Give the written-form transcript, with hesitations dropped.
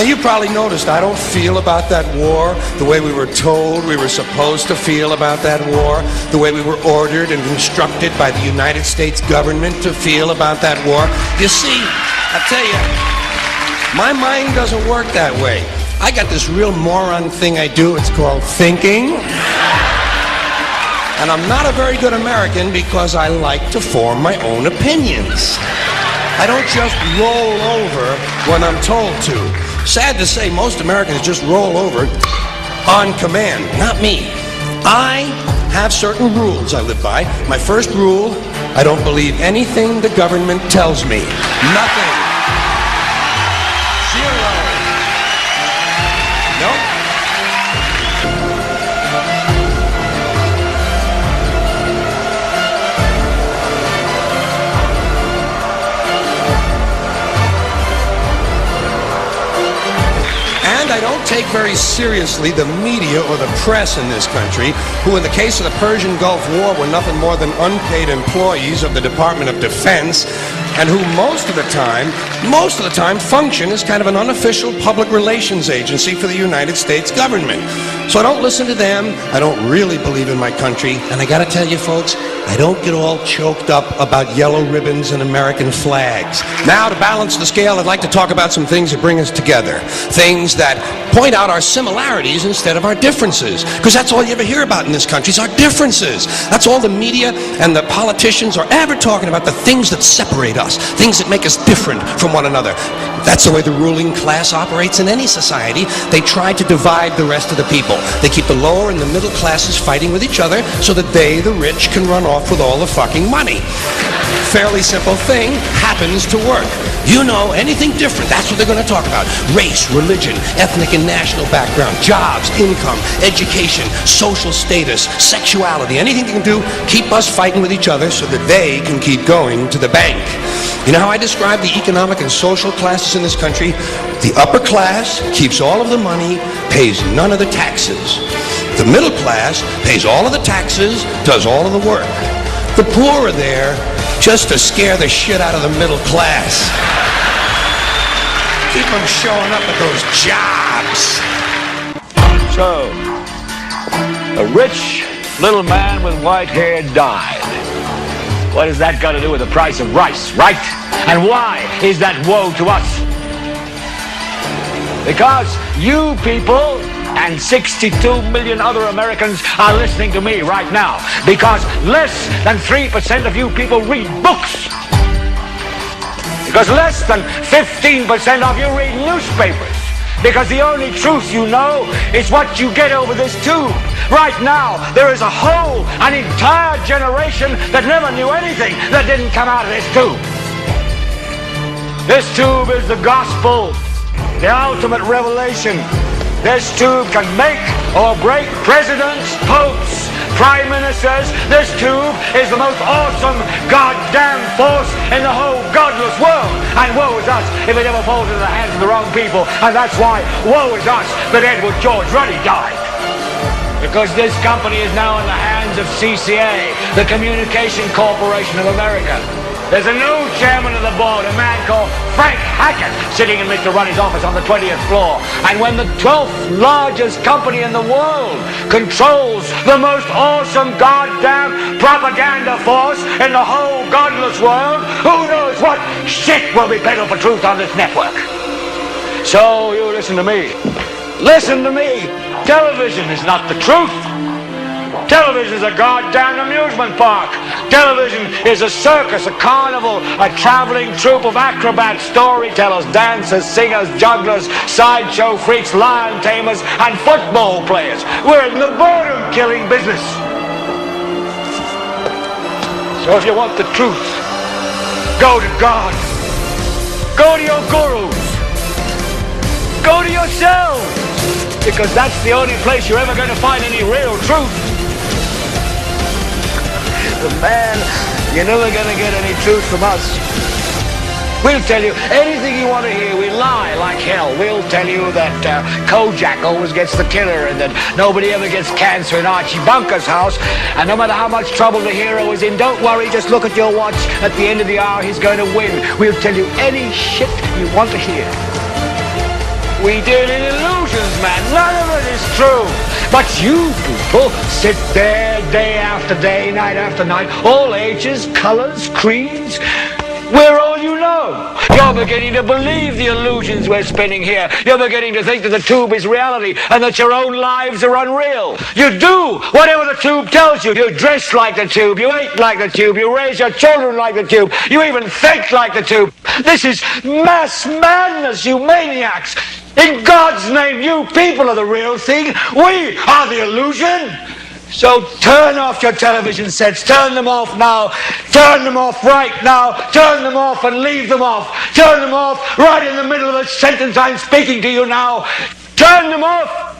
you probably noticed I don't feel about that war the way we were told we were supposed to feel about that war, the way we were ordered and instructed by the United States government to feel about that war. You see, I tell you, my mind doesn't work that way. I got this real moron thing I do. It's called thinking. And I'm not a very good American because I like to form my own opinions. I don't just roll over when I'm told to. Sad to say, most Americans just roll over on command. Not me. I have certain rules I live by. My first rule, I don't believe anything the government tells me. Nothing. Zero. Nope. And I don't take very seriously the media or the press in this country, who in the case of the Persian Gulf War were nothing more than unpaid employees of the Department of Defense, and who most of the time function as kind of an unofficial public relations agency for the United States government. So I don't listen to them. I don't really believe in my country. And I gotta tell you folks, I don't get all choked up about yellow ribbons and American flags. Now, to balance the scale, I'd like to talk about some things that bring us together. Things that point out our similarities instead of our differences. Because that's all you ever hear about in this country is our differences. That's all the media and the politicians are ever talking about, the things that separate us, things that make us different from one another. That's the way the ruling class operates in any society. They try to divide the rest of the people. They keep the lower and the middle classes fighting with each other so that they, the rich, can run off with all the fucking money. Fairly simple thing, happens to work. You know, anything different, that's what they're going to talk about. Race, religion, ethnic and national background, jobs, income, education, social status, sexuality, anything they can do, keep us fighting with each other so that they can keep going to the bank. You know how I describe the economic and social classes in this country? The upper class keeps all of the money, pays none of the taxes. The middle class pays all of the taxes, does all of the work. The poor are there just to scare the shit out of the middle class. Keep them showing up at those jobs. So, a rich little man with white hair died. What has that got to do with the price of rice, right? And why is that woe to us? Because you people and 62 million other Americans are listening to me right now. Because less than 3% of you people read books. Because less than 15% of you read newspapers. Because the only truth you know is what you get over this tube. Right now, there is an entire generation that never knew anything that didn't come out of this tube. This tube is the gospel, the ultimate revelation. This tube can make or break presidents, popes, prime ministers. This tube is the most awesome goddamn force in the whole godless world. And woe is us if it ever falls into the hands of the wrong people. And that's why woe is us that Edward George Ruddy died. Because this company is now in the hands of CCA, the Communication Corporation of America. There's a new chairman of the board, a man called Frank Hackett, sitting in Mr. Ruddy's office on the 20th floor. And when the 12th largest company in the world controls the most awesome goddamn propaganda force in the whole godless world, who knows what shit will be peddled for truth on this network? So you listen to me. Listen to me. Television is not the truth. Television is a goddamn amusement park. Television is a circus, a carnival, a traveling troupe of acrobats, storytellers, dancers, singers, jugglers, sideshow freaks, lion tamers, and football players. We're in the boredom-killing business. So if you want the truth, go to God. Go to your gurus. Go to yourselves. Because that's the only place you're ever going to find any real truth. Man, you're never going to get any truth from us. We'll tell you anything you want to hear. We lie like hell. We'll tell you that Kojak always gets the killer and that nobody ever gets cancer in Archie Bunker's house. And no matter how much trouble the hero is in, don't worry, just look at your watch. At the end of the hour, he's going to win. We'll tell you any shit you want to hear. We deal in illusions, man. None of it is true. But you people sit there day after day, night after night, all ages, colors, creeds. We're all you know. You're beginning to believe the illusions we're spinning here. You're beginning to think that the tube is reality and that your own lives are unreal. You do whatever the tube tells you. You dress like the tube. You eat like the tube. You raise your children like the tube. You even think like the tube. This is mass madness, you maniacs. In God's name, you people are the real thing. We are the illusion. So turn off your television sets. Turn them off now. Turn them off right now. Turn them off and leave them off. Turn them off right in the middle of the sentence I'm speaking to you now. Turn them off.